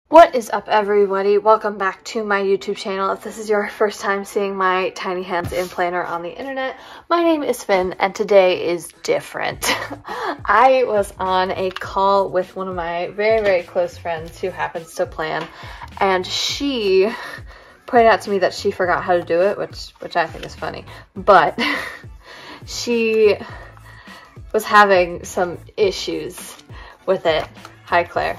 What is up, everybody? Welcome back to my YouTube channel. If this is your first time seeing my tiny hands in planner on the internet, my name is Finn and today is different. I was on a call with one of my very close friends who happens to plan, and she pointed out to me that she forgot how to do it, which I think is funny, but she was having some issues with it. Hi, Claire.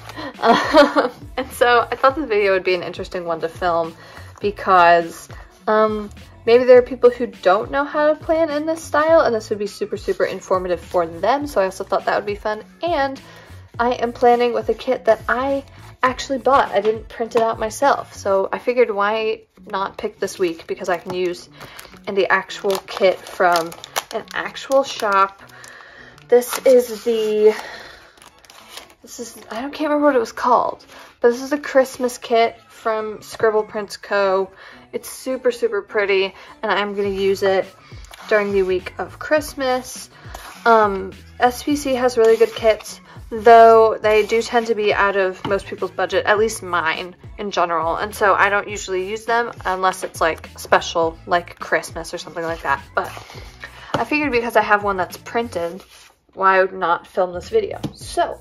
And so I thought this video would be an interesting one to film because maybe there are people who don't know how to plan in this style, and this would be super informative for them. So I also thought that would be fun. And I am planning with a kit that I actually bought. I didn't print it out myself. So I figured why not pick this week, because I can use in the actual kit from an actual shop. I can't remember what it was called, but this is a Christmas kit from ScribblePrintsCo. It's super pretty, and I'm going to use it during the week of Christmas. SPC has really good kits, though they do tend to be out of most people's budget, at least mine in general, and so I don't usually use them unless it's like special, like Christmas or something like that. But I figured because I have one that's printed, why not film this video? So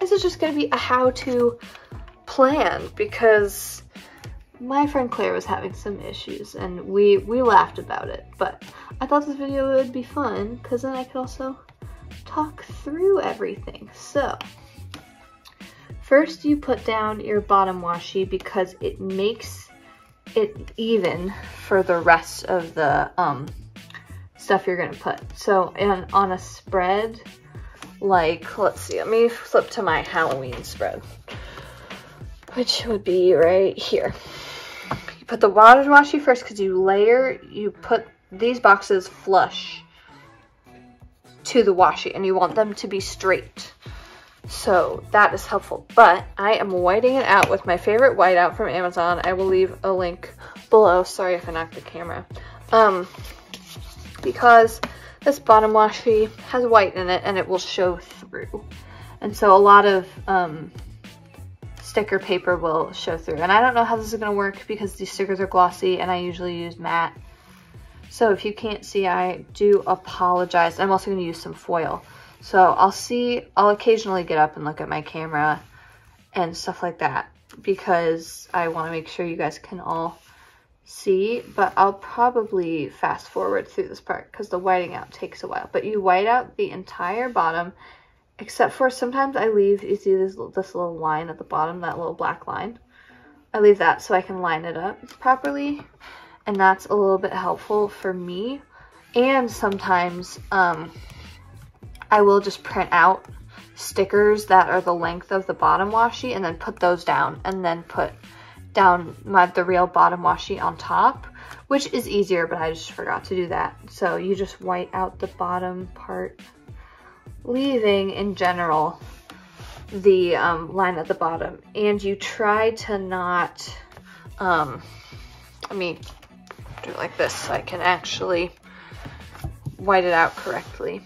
this is just going to be a how-to plan because my friend Claire was having some issues and we laughed about it, but I thought this video would be fun because then I could also talk through everything. So first you put down your bottom washi because it makes it even for the rest of the stuff you're going to put. So on a spread, like, let's see, let me flip to my Halloween spread, which would be right here. You put the water washi first because you put these boxes flush to the washi and you want them to be straight. So that is helpful. But I am whiting it out with my favorite whiteout from Amazon. I will leave a link below. Sorry if I knocked the camera. Because this bottom washi has white in it and it will show through. And so a lot of sticker paper will show through. And I don't know how this is going to work because these stickers are glossy and I usually use matte. So if you can't see, I do apologize. I'm also going to use some foil. So I'll occasionally get up and look at my camera and stuff like that because I want to make sure you guys can all see, but I'll probably fast forward through this part because the whiting out takes a while. But you white out the entire bottom, except for sometimes I leave, you see this little line at the bottom, that little black line. I leave that so I can line it up properly, and that's a little bit helpful for me. And sometimes I will just print out stickers that are the length of the bottom washi and then put those down, and then put down the real bottom washi on top, which is easier, but I just forgot to do that. So you just white out the bottom part, leaving in general the line at the bottom, and you try to not let me do it like this so I can actually white it out correctly.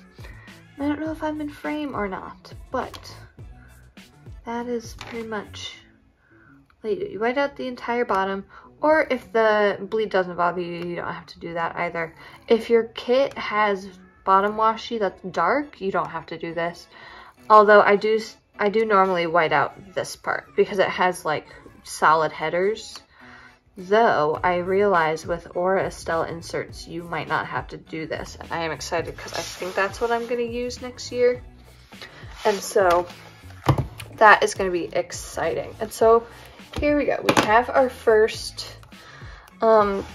I don't know if I'm in frame or not, but that is pretty much. You white out the entire bottom, or if the bleed doesn't bother you, you don't have to do that either. If your kit has bottom washi that's dark, you don't have to do this. Although I do normally white out this part because it has like solid headers. Though I realize with Aura Estelle inserts, you might not have to do this. And I am excited because I think that's what I'm going to use next year. And so that is going to be exciting. And so here we go. We have our first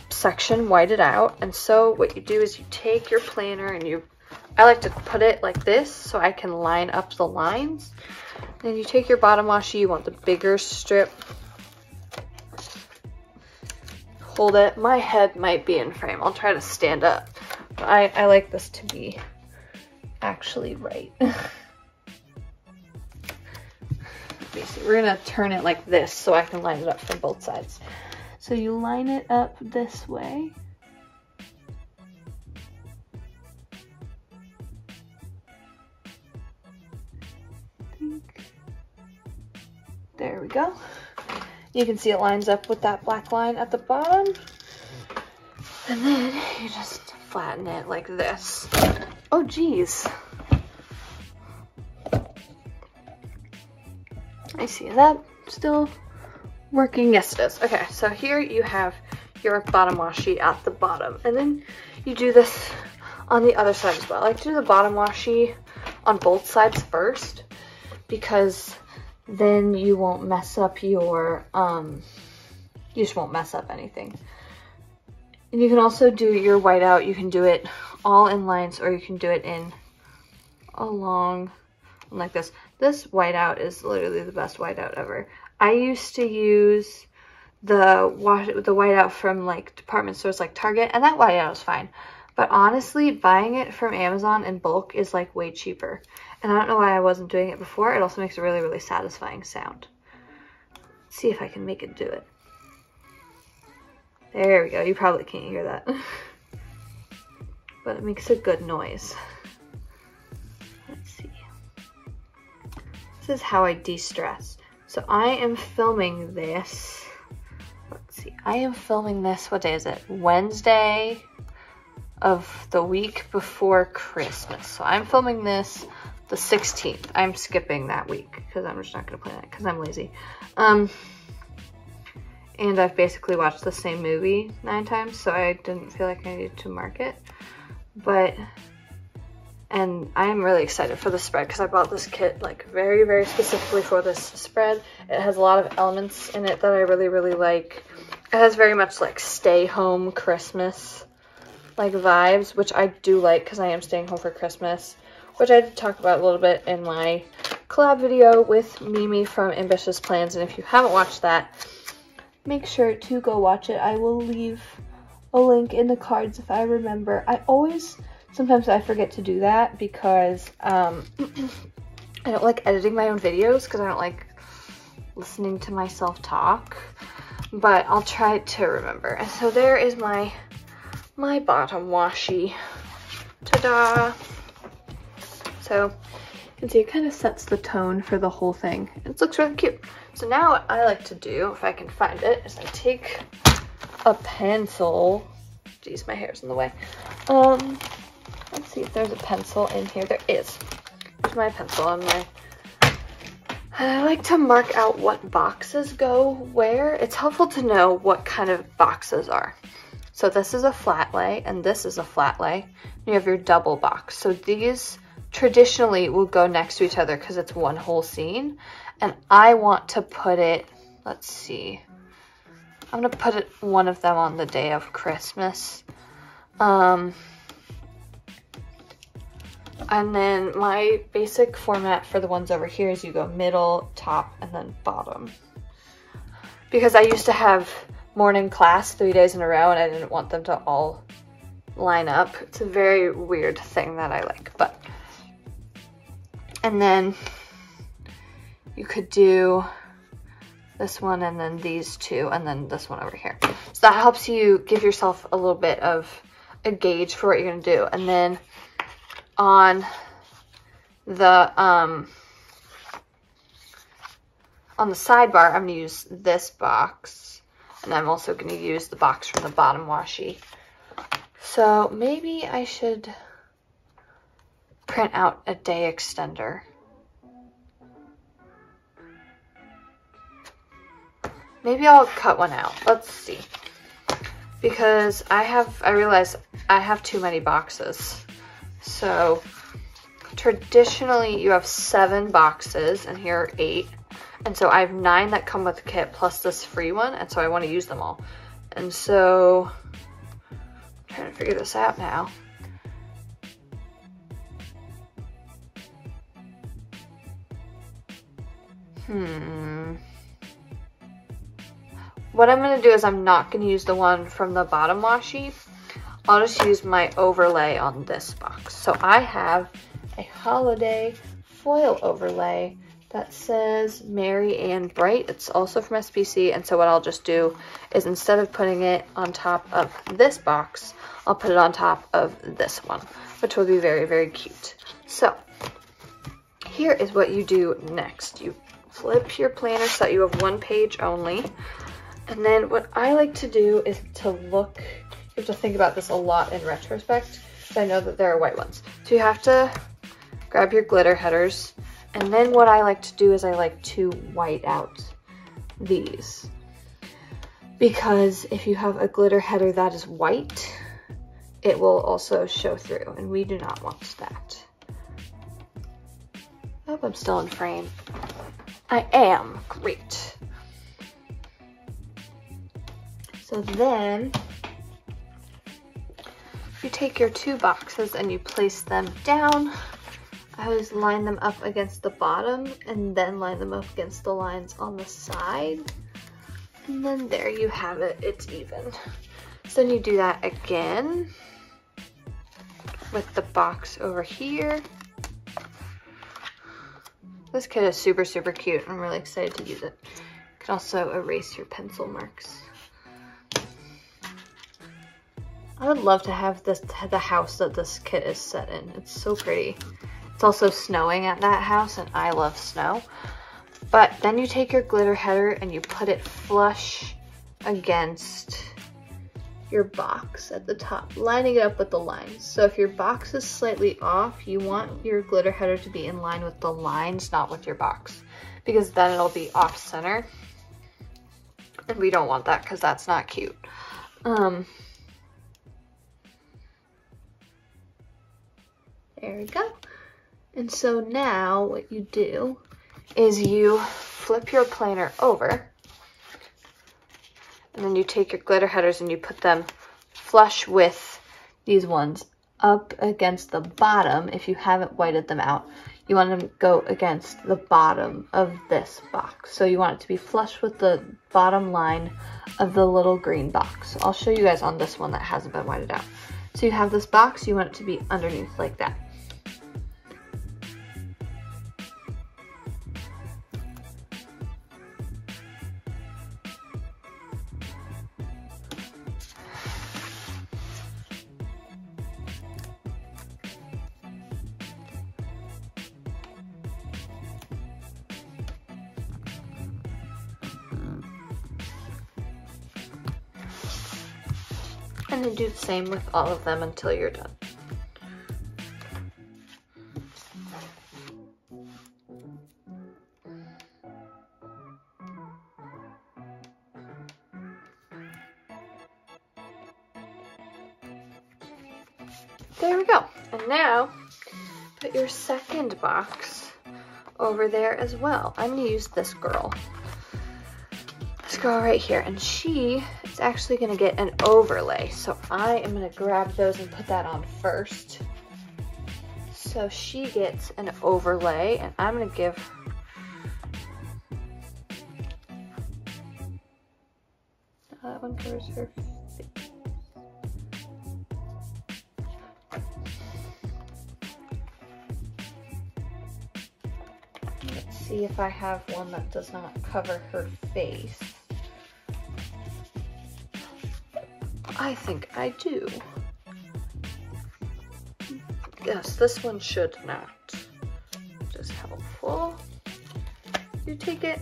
section whited out, and so what you do is you take your planner and I like to put it like this so I can line up the lines. Then you take your bottom washi, you want the bigger strip. Hold it. My head might be in frame. I'll try to stand up. But I like this to be actually right. We're going to turn it like this so I can line it up from both sides. So you line it up this way. There we go. You can see it lines up with that black line at the bottom. And then you just flatten it like this. Oh geez. I see, is that still working? Yes it is. Okay, so here you have your bottom washi at the bottom. And then you do this on the other side as well. I like to do the bottom washi on both sides first, because then you won't mess up your, you just won't mess up anything. And you can also do your whiteout. You can do it all in lines, or you can do it in along like this. This whiteout is literally the best whiteout ever. I used to use the whiteout from like department stores like Target, and that whiteout is fine. But honestly, buying it from Amazon in bulk is like way cheaper. And I don't know why I wasn't doing it before. It also makes a really, really satisfying sound. Let's see if I can make it do it. There we go. You probably can't hear that. But it makes a good noise. Let's see. This is how I de-stress. So I am filming this. Let's see. I am filming this. What day is it? Wednesday of the week before Christmas. So I'm filming this the 16th. I'm skipping that week because I'm just not going to plan it because I'm lazy. And I've basically watched the same movie 9 times, so I didn't feel like I needed to mark it. And I'm really excited for the spread because I bought this kit like very, very specifically for this spread. It has a lot of elements in it that I really, really like. It has very much like stay home Christmas like vibes, which I do like because I am staying home for Christmas, which I did talk about a little bit in my collab video with Mimi from Ambitious Plans. And if you haven't watched that, make sure to go watch it. I will leave a link in the cards if I remember. Sometimes I forget to do that because I don't like editing my own videos because I don't like listening to myself talk, but I'll try to remember. And so there is my bottom washi. Ta-da! So you can see it kind of sets the tone for the whole thing. It looks really cute. So now what I like to do, if I can find it, is I take a pencil. Geez, my hair's in the way. Let's see if there's a pencil in here. There is. Here's my pencil and I like to mark out what boxes go where. It's helpful to know what kind of boxes are. So this is a flat lay and this is a flat lay. You have your double box. So these traditionally will go next to each other because it's one whole scene. And I want to put it, let's see, I'm going to put one of them on the day of Christmas. And then my basic format for the ones over here is you go middle, top, and then bottom. Because I used to have morning class 3 days in a row and I didn't want them to all line up. It's a very weird thing that I like, but. And then you could do this one and then these two and then this one over here. So that helps you give yourself a little bit of a gauge for what you're going to do. And then on the sidebar, I'm going to use this box, and I'm also going to use the box from the bottom washi. So maybe I should print out a day extender. Maybe I'll cut one out. Let's see. Because I realize I have too many boxes. So traditionally you have 7 boxes and here are 8. And so I have 9 that come with the kit plus this free one. And so I want to use them all. And so I'm trying to figure this out now. What I'm going to do is I'm not going to use the one from the bottom washi. I'll just use my overlay on this box. So I have a holiday foil overlay that says Merry and Bright. It's also from SPC. And so what I'll just do is instead of putting it on top of this box, I'll put it on top of this one, which will be very, very cute. So here is what you do next. You flip your planner so that you have one page only. And then what I like to do is to look, you have to think about this a lot in retrospect, because I know that there are white ones. So you have to grab your glitter headers, and then what I like to do is I like to white out these. Because if you have a glitter header that is white, it will also show through, and we do not want that. I hope I'm still in frame. I am. Great. So then you take your two boxes and you place them down. I always line them up against the bottom and then line them up against the lines on the side. And then there you have it, it's even. So then you do that again with the box over here. This kit is super, super cute. I'm really excited to use it. You can also erase your pencil marks. I would love to have this, the house that this kit is set in. It's so pretty. It's also snowing at that house, and I love snow. But then you take your glitter header and you put it flush against your box at the top, lining it up with the lines. So if your box is slightly off, you want your glitter header to be in line with the lines, not with your box, because then it'll be off center. And we don't want that because that's not cute. There we go. And so now what you do is you flip your planner over, and then you take your glitter headers and you put them flush with these ones up against the bottom. If you haven't whited them out, you want them to go against the bottom of this box. So you want it to be flush with the bottom line of the little green box. I'll show you guys on this one that hasn't been whited out. So you have this box, you want it to be underneath like that. And then do the same with all of them until you're done. There we go. And now put your second box over there as well. I'm gonna use this girl. This girl right here, and she is actually gonna get an overlay. So I am gonna grab those and put that on first. So she gets an overlay, and I'm gonna give that one covers her face. Let's see if I have one that does not cover her face. I think I do. Yes, this one should not. Just helpful. You take it,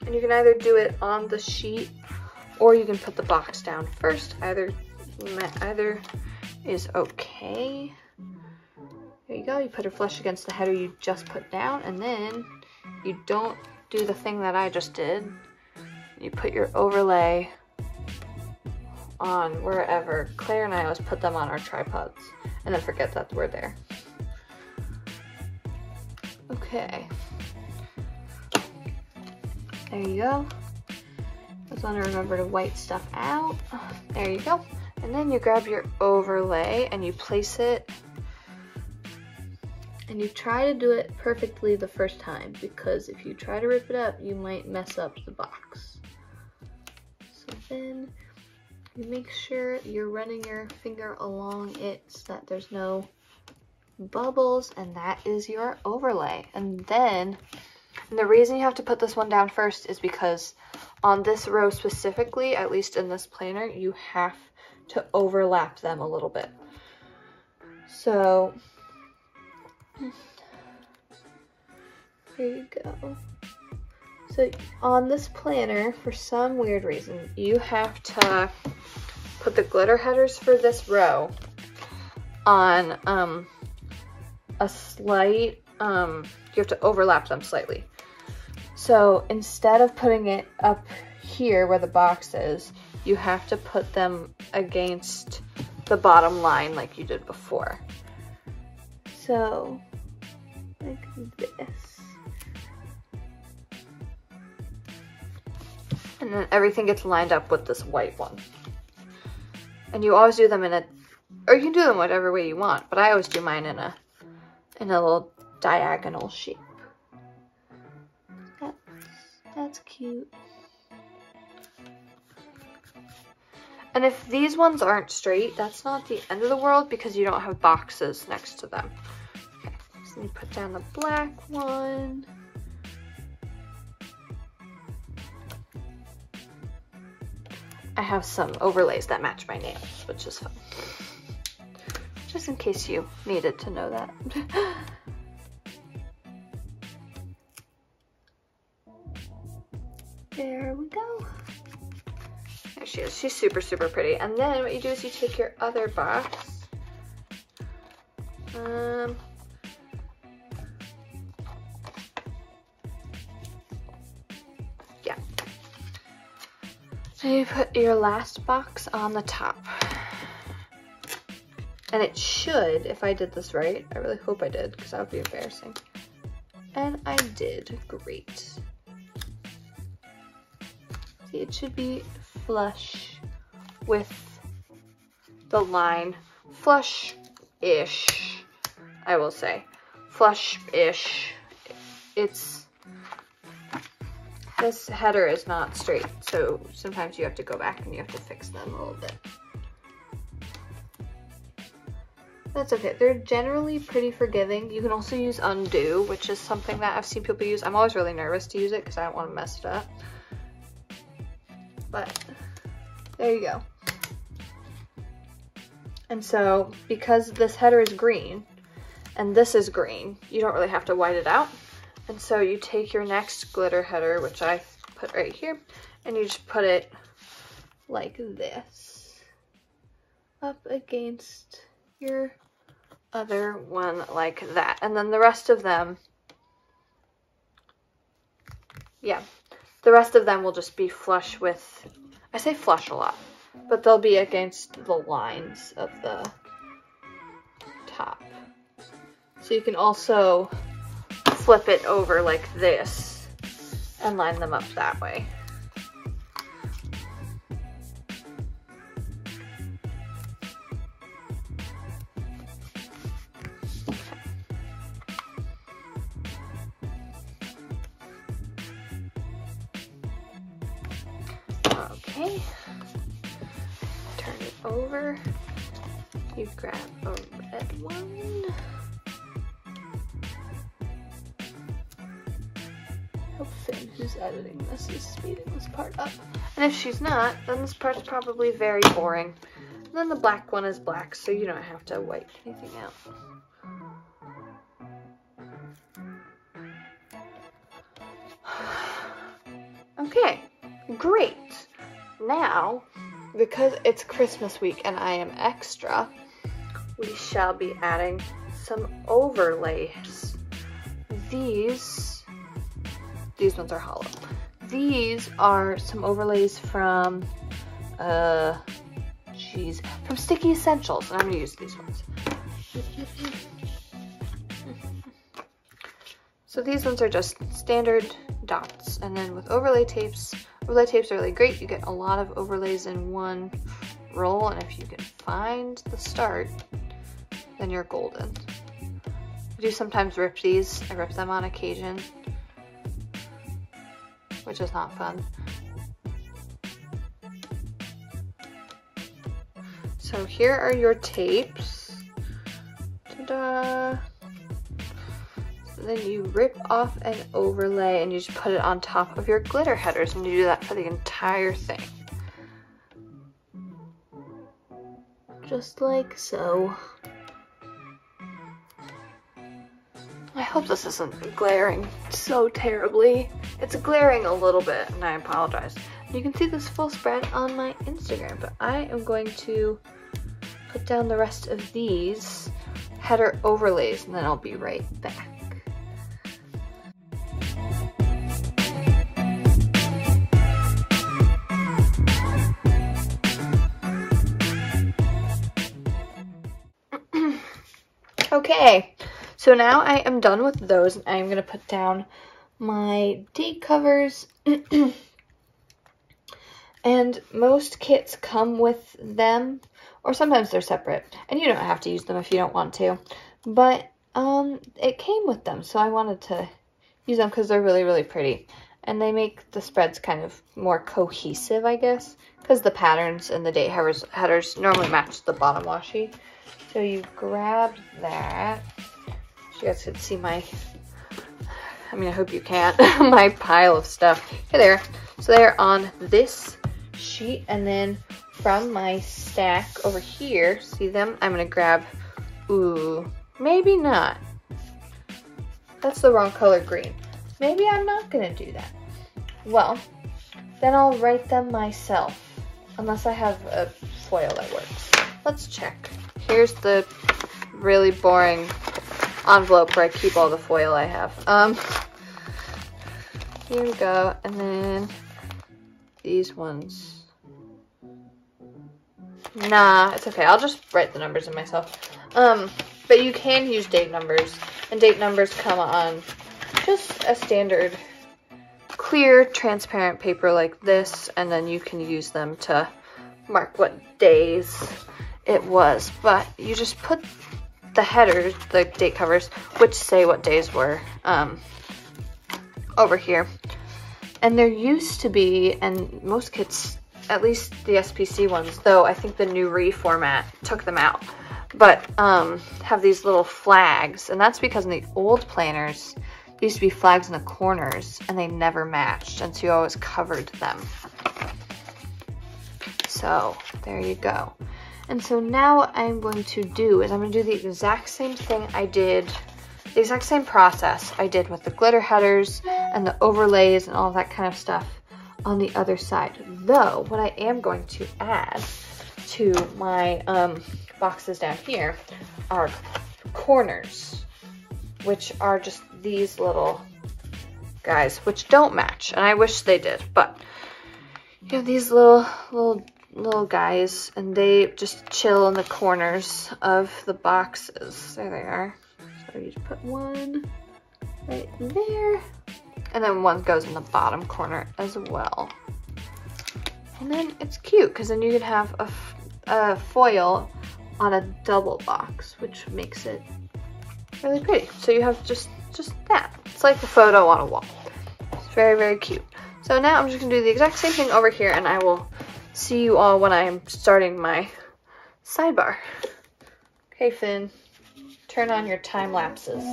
and you can either do it on the sheet or you can put the box down first. Either is okay. There you go. You put her flush against the header you just put down, and then you don't do the thing that I just did. You put your overlay on wherever. Claire and I always put them on our tripods and then forget that we're there. Okay. There you go. Just want to remember to white stuff out. There you go. And then you grab your overlay and you place it, and you try to do it perfectly the first time, because if you try to rip it up, you might mess up the box. So then you make sure you're running your finger along it so that there's no bubbles, and that is your overlay. And then, and the reason you have to put this one down first is because on this row specifically, at least in this planner, you have to overlap them a little bit. So There you go. So on this planner, for some weird reason, you have to put the glitter headers for this row on a slight, you have to overlap them slightly. So instead of putting it up here where the box is, you have to put them against the bottom line like you did before. So, like this. And then everything gets lined up with this white one. And you always do them in a, or you can do them whatever way you want, but I always do mine in a little diagonal shape. That's cute. And if these ones aren't straight, that's not the end of the world because you don't have boxes next to them. Okay, so you put down the black one. I have some overlays that match my nails, which is fun. Just in case you needed to know that. There we go. There she is. She's super, super pretty. And then what you do is you take your other box. Yeah. So you put your last box on the top. And it should, if I did this right, I really hope I did, because that would be embarrassing. And I did. Great. See, it should be flush with the line. Flush-ish, I will say. Flush-ish. This header is not straight, so sometimes you have to go back and you have to fix them a little bit. That's okay. They're generally pretty forgiving. You can also use undo, which is something that I've seen people use. I'm always really nervous to use it because I don't want to mess it up. But there you go. And so because this header is green and this is green, you don't really have to white it out. And so you take your next glitter header, which I put right here, and you just put it like this up against your other one like that. And then the rest of them, yeah, the rest of them will just be flush with, I say flush a lot, but they'll be against the lines of the top. So you can also flip it over like this and line them up that way. Okay, turn it over. You grab a red one. I hope Finn, who's editing this, is speeding this part up. And if she's not, then this part's probably very boring. And then the black one is black, so you don't have to white anything out. Okay, great. Now, because it's Christmas week and I am extra, we shall be adding some overlays. These ones are hollow. These are some overlays from, from Sticky Essentials, and I'm gonna use these ones. So these ones are just standard dots, and then with overlay tapes are really great. You get a lot of overlays in one roll, and if you can find the start, then you're golden. I do sometimes rip these. I rip them on occasion, which is not fun. So here are your tapes. Ta-da! So then you rip off an overlay and you just put it on top of your glitter headers, and you do that for the entire thing. Just like so. I Hope this isn't glaring so terribly. It's glaring a little bit, and I apologize. You can see this full spread on my Instagram, but I am going to put down the rest of these header overlays, and then I'll be right back. Okay, so now I am done with those, and I'm going to put down my date covers. And most kits come with them, or sometimes they're separate, and you don't have to use them if you don't want to, but it came with them, so I wanted to use them because they're really, really pretty, and they make the spreads kind of more cohesive, I guess, because the patterns and the date headers normally match the bottom washi. So you grab that. You guys can see my, I hope you can't, my pile of stuff. Here they are. So they're on this sheet, and then from my stack over here, see them? I'm gonna grab, ooh, maybe not. That's the wrong color green. Maybe I'm not gonna do that. Well, then I'll write them myself, unless I have a foil that works. Let's check. Here's the really boring envelope where I keep all the foil I have. Here we go, and then these ones. Nah, it's okay. I'll just write the numbers in myself. But you can use date numbers, and date numbers come on just a standard clear, transparent paper like this, and then you can use them to mark what days it was. But you just put the headers, the date covers, which say what days were, over here. And there used to be, and most kits, at least the SPC ones, though I think the new reformat took them out, but have these little flags, and that's because in the old planners there used to be flags in the corners and they never matched, and so you always covered them. So there you go. And so now what I'm going to do is I'm going to do the exact same thing I did, the exact same process I did with the glitter headers and the overlays and all that kind of stuff on the other side. Though, what I am going to add to my boxes down here are corners, which are just these little guys, which don't match, and I wish they did, but you have these little guys, and they just chill in the corners of the boxes. There they are. So you just put one right there, and then one goes in the bottom corner as well. And then it's cute because then you can have a foil on a double box, which makes it really pretty. So you have just that. It's like a photo on a wall. It's very, very cute. So now I'm just gonna do the exact same thing over here, and I will see you all when I'm starting my sidebar. Okay, Finn, turn on your time lapses.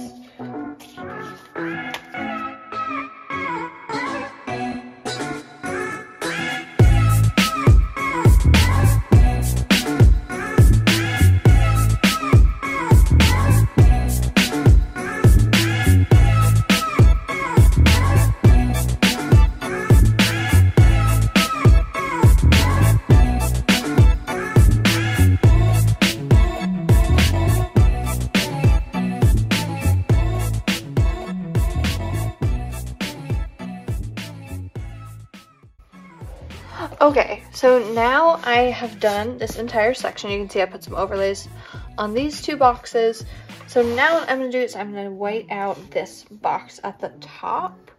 Okay, so now I have done this entire section. You can see I put some overlays on these two boxes. So now what I'm going to do is I'm going to white out this box at the top.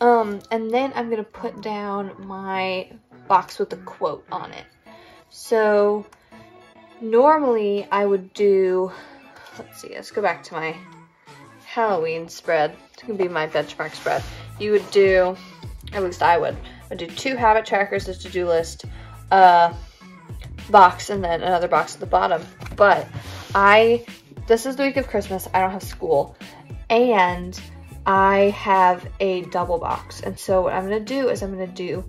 And then I'm going to put down my box with the quote on it. So normally I would do, let's see, let's go back to my Halloween spread. It's going to be my benchmark spread. You would do, at least I would do 2 habit trackers, this to-do list, box, and then another box at the bottom. But this is the week of Christmas, I don't have school, and I have a double box. And so what I'm going to do is I'm going to do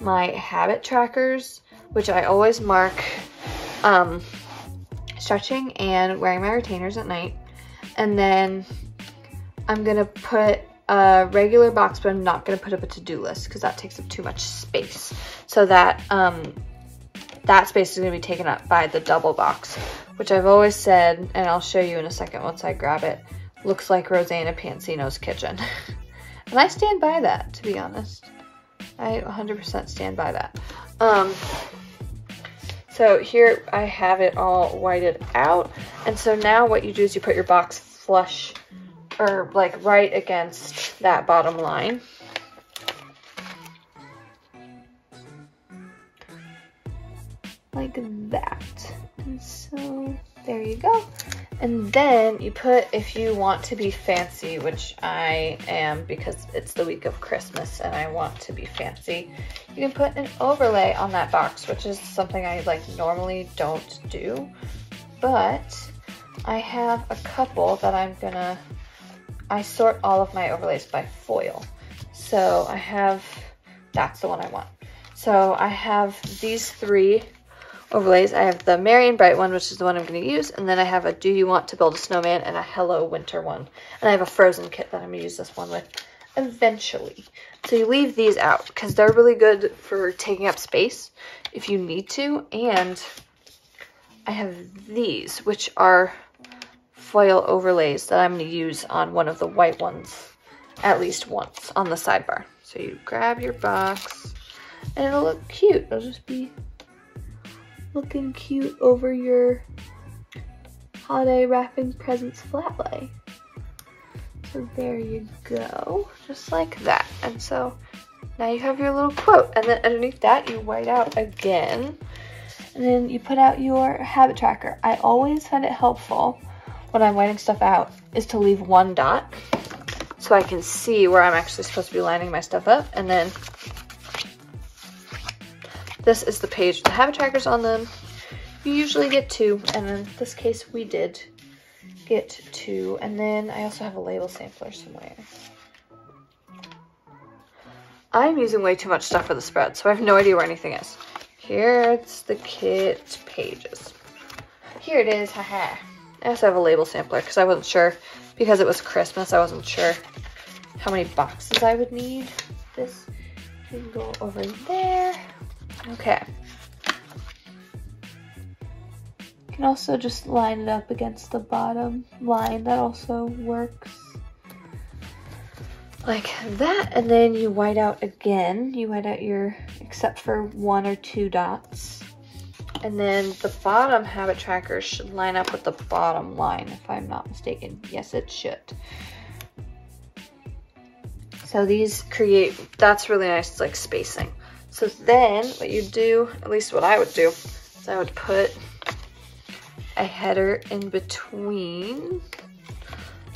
my habit trackers, which I always mark stretching and wearing my retainers at night. And then I'm gonna put a regular box, but I'm not gonna put up a to-do list because that takes up too much space. So that that space is gonna be taken up by the double box, which I've always said, and I'll show you in a second once I grab it, looks like Rosanna Pansino's kitchen. And I stand by that, to be honest. I 100% stand by that. So here I have it all whited out. And so now what you do is you put your box flush, or like right against that bottom line. Like that. And so there you go. And then you put, if you want to be fancy, which I am because it's the week of Christmas and I want to be fancy, you can put an overlay on that box, which is something I like normally don't do, but I have a couple that I sort all of my overlays by foil. So I have, that's the one I want. So I have these 3 overlays. I have the Merry and Bright one, which is the one I'm going to use, and then I have a Do You Want to Build a Snowman and a Hello Winter one. And I have a Frozen kit that I'm going to use this one with eventually. So you leave these out because they're really good for taking up space if you need to. And I have these, which are foil overlays that I'm going to use on one of the white ones at least once on the sidebar. So you grab your box and it'll look cute. It'll just be looking cute over your holiday wrapping presents flat lay. So there you go, just like that. And so now you have your little quote, and then underneath that you white out again, and then you put out your habit tracker. I always find it helpful when I'm whiting stuff out is to leave 1 dot so I can see where I'm actually supposed to be lining my stuff up. And then this is the page with the habit trackers on them. You usually get 2, and in this case we did get 2. And then I also have a label sampler somewhere. I'm using way too much stuff for the spread, so I have no idea where anything is. Here's the kit pages. Here it is, haha. I also have a label sampler because I wasn't sure, because it was Christmas, I wasn't sure how many boxes I would need. This can go over there. Okay. You can also just line it up against the bottom line. That also works. Like that. And then you white out again. You white out your, except for 1 or 2 dots. And then the bottom habit tracker should line up with the bottom line, if I'm not mistaken. Yes, it should. So these create, that's really nice, it's like spacing. So then what you do, at least what I would do, is I would put a header in between,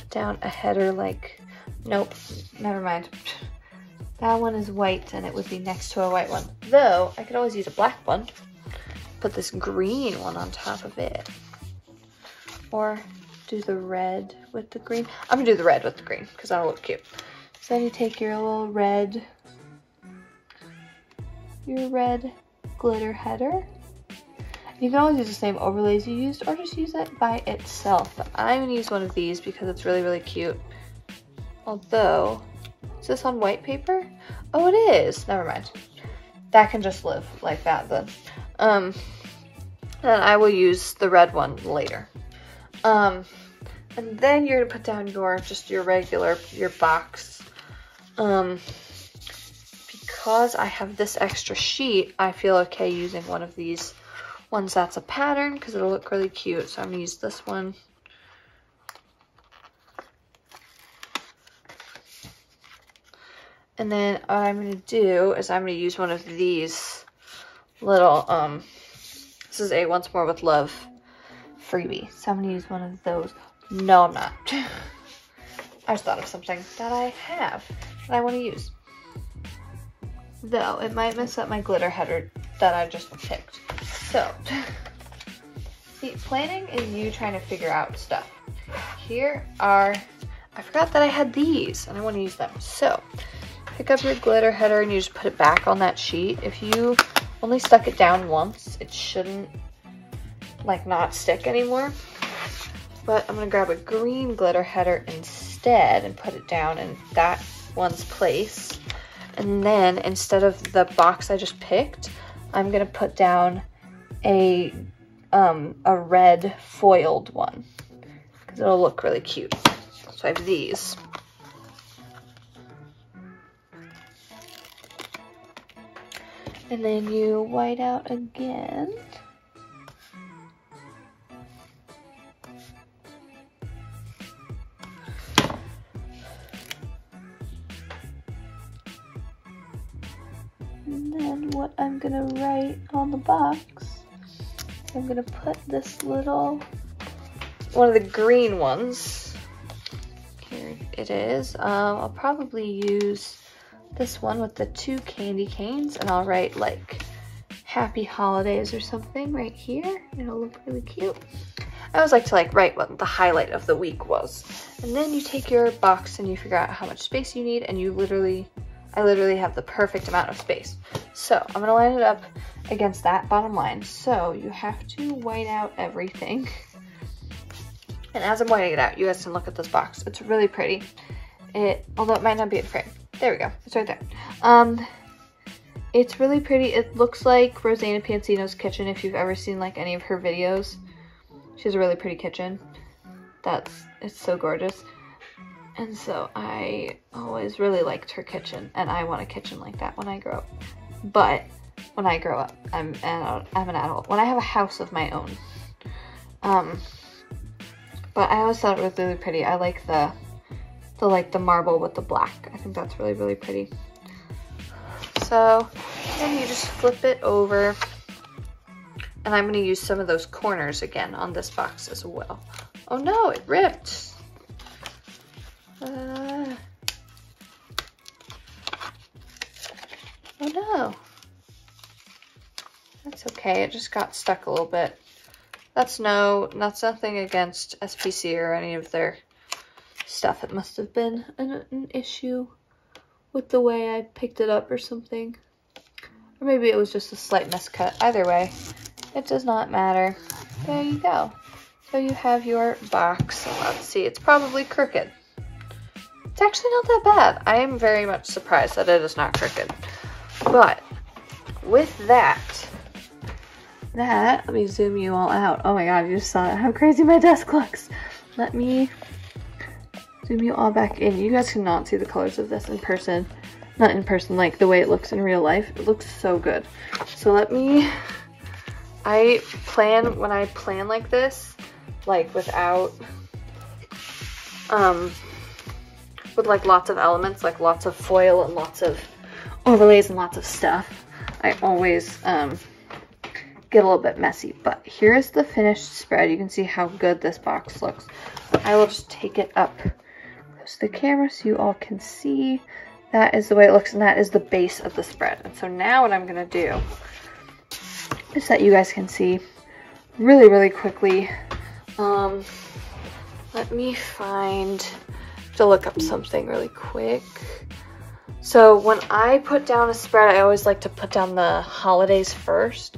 down a header like, nope, never mind. That one is white and it would be next to a white one. Though, I could always use a black one. Put this green one on top of it. Or do the red with the green. I'm gonna do the red with the green because that'll look cute. So then you take your little red, glitter header. You can always use the same overlays you used or just use it by itself. But I'm gonna use one of these because it's really, really cute. Although, is this on white paper? Oh, it is. Never mind. That can just live like that then. And I will use the red one later. And then you're gonna put down your box. Because I have this extra sheet, I feel okay using one of these ones that's a pattern because it'll look really cute. So I'm gonna use this one. And then what I'm gonna do is I'm gonna use one of these little, this is a Once More with Love freebie. So I'm gonna use one of those. No, I'm not. I just thought of something that I have that I want to use. Though, it might mess up my glitter header that I just picked. So, see, planning is you trying to figure out stuff. Here are, I forgot that I had these and I want to use them. So, pick up your glitter header and you just put it back on that sheet. If you only stuck it down once, it shouldn't, like, not stick anymore. But I'm going to grab a green glitter header instead. instead and put it down in that one's place. And then instead of the box I just picked, I'm gonna put down a red foiled one because it'll look really cute. So I have these. And then you white out again. And then what I'm gonna write on the box, I'm gonna put this little, one of the green ones. Here it is. I'll probably use this one with the 2 candy canes, and I'll write like happy holidays or something right here. It'll look really cute. I always like to write what the highlight of the week was. And then you take your box and you figure out how much space you need, and I literally have the perfect amount of space. So I'm gonna line it up against that bottom line. So you have to white out everything. And as I'm whiting it out, you guys can look at this box. It's really pretty. Although it might not be in frame. There we go, it's right there. It's really pretty. It looks like Rosanna Pansino's kitchen if you've ever seen any of her videos. She has a really pretty kitchen. It's so gorgeous. And so I always really liked her kitchen, and I want a kitchen like that when I grow up. But when I grow up, I'm an adult. When I have a house of my own. But I always thought it was really pretty. I like the marble with the black. I think that's really, really pretty. So then you just flip it over, and I'm gonna use some of those corners again on this box as well. Oh no, it ripped. Oh no. That's okay, it just got stuck a little bit. That's nothing against SPC or any of their stuff. It must have been an issue with the way I picked it up or something. Or maybe it was just a slight miscut. Either way, it does not matter. There you go. So you have your box. And let's see, it's probably crooked. It's actually not that bad. I am very much surprised that it is not crooked. But with that, let me zoom you all out. Oh my god, you just saw how crazy my desk looks. Let me zoom you all back in. You guys cannot see the colors of this in person. Not in person, like the way it looks in real life. It looks so good. So when I plan like this, without, with lots of elements, lots of foil and lots of overlays and lots of stuff, I always, get a little bit messy. But here's the finished spread. You can see how good this box looks. I will just take it up close to the camera so you all can see. That is the way it looks, and that is the base of the spread. And so now what I'm gonna do is that you guys can see really, really quickly. Let me to look up something really quick. So when I put down a spread, I always like to put down the holidays first.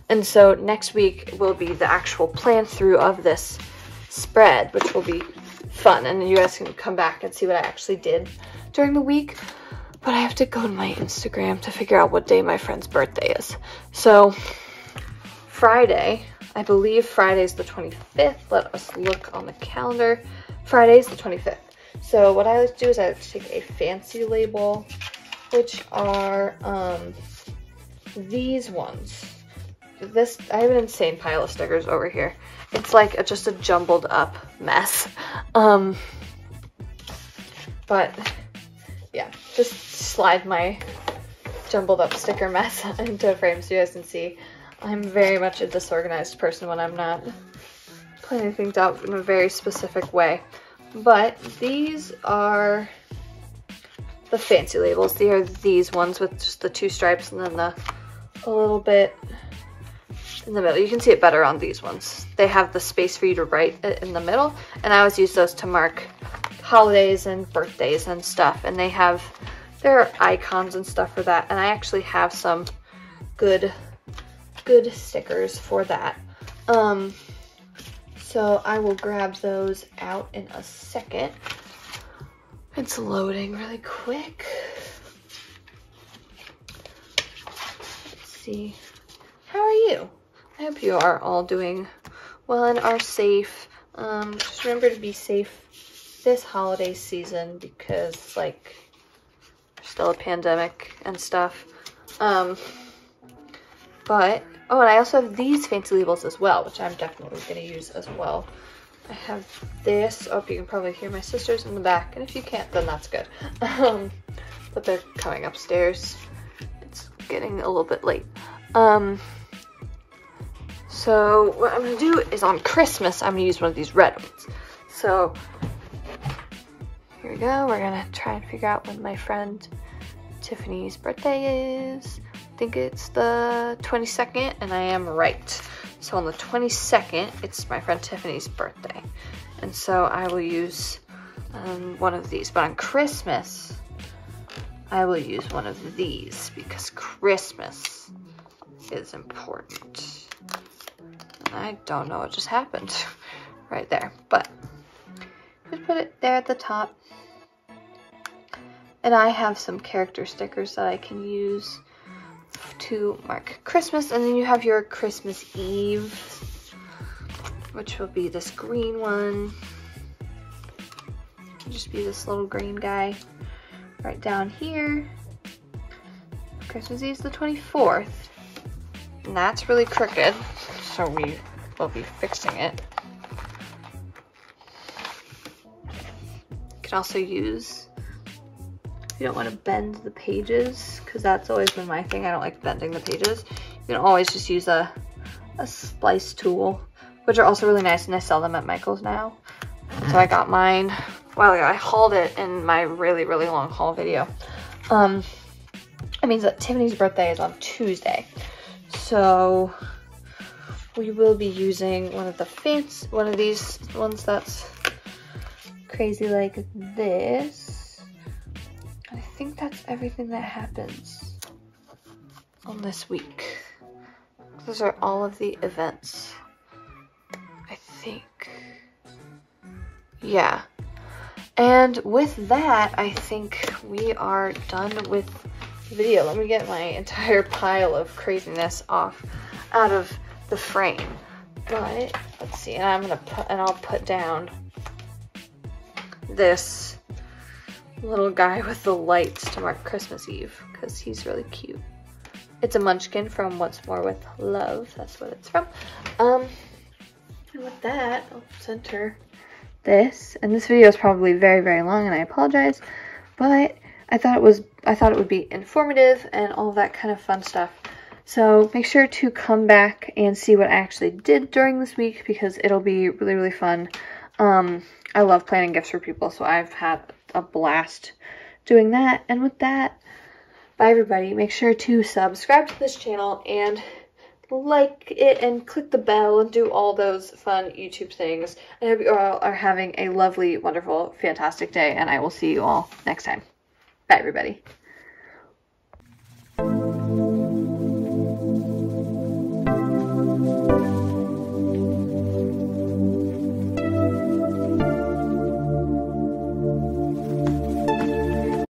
And so next week will be the actual plan through of this spread, which will be fun. And you guys can come back and see what I actually did during the week. But I have to go to my Instagram to figure out what day my friend's birthday is. So Friday, I believe Friday's the 25th. Let us look on the calendar. Friday's the 25th. So what I like to do is I like to take a fancy label, which are these ones. I have an insane pile of stickers over here. It's just a jumbled up mess. But yeah, just slide my jumbled up sticker mess into a frame so you guys can see. I'm very much a disorganized person when I'm not planning things out in a very specific way. But these are the fancy labels. They are these ones with just the 2 stripes and then a little bit in the middle. You can see it better on these ones. They have the space for you to write it in the middle, and I always use those to mark holidays and birthdays and stuff, and there are icons and stuff for that, and I actually have some good stickers for that. So I will grab those out in a second. It's loading really quick. Let's see. How are you? I hope you are all doing well and are safe. Just remember to be safe this holiday season because, like, there's still a pandemic and stuff. But, oh, and I also have these fancy labels as well, which I'm definitely going to use as well. I have this. Oh, you can probably hear my sisters in the back, and if you can't, then that's good. But they're coming upstairs. It's getting a little bit late. So what I'm gonna do is on Christmas, I'm gonna use one of these red ones. So here we go. We're gonna try and figure out when my friend Tiffany's birthday is. I think it's the 22nd, and I am right. So on the 22nd, it's my friend Tiffany's birthday. And so I will use one of these. But on Christmas, I will use one of these because Christmas is important. And I don't know what just happened right there. But just put it there at the top. And I have some character stickers that I can use to mark Christmas, and then you have your Christmas Eve, which will be this green one. It'll just be this little green guy right down here. Christmas Eve is the 24th, and that's really crooked, so we will be fixing it. You can also use, you don't want to bend the pages, because that's always been my thing. I don't like bending the pages. You can always just use a splice tool, which are also really nice, and I sell them at Michael's now. So I got mine, well, I hauled it in my really, really long haul video. It means that Tiffany's birthday is on Tuesday. So we will be using one of these ones that's crazy like this. I think that's everything that happens on this week. Those are all of the events, I think. Yeah. And with that, I think we are done with the video. Let me get my entire pile of craziness out of the frame. But let's see, and I'll put down this little guy with the lights to mark Christmas Eve because he's really cute. It's a munchkin from What's More with Love. That's what it's from. And with that, I'll center this. And this video is probably very, very long, and I apologize. But I thought it would be informative and all that kind of fun stuff. So make sure to come back and see what I actually did during this week because it'll be really, really fun. I love planning gifts for people, so I've had a blast doing that. And with that, bye everybody. Make sure to subscribe to this channel and like it and click the bell and do all those fun YouTube things. I hope you all are having a lovely, wonderful, fantastic day, and I will see you all next time. Bye everybody.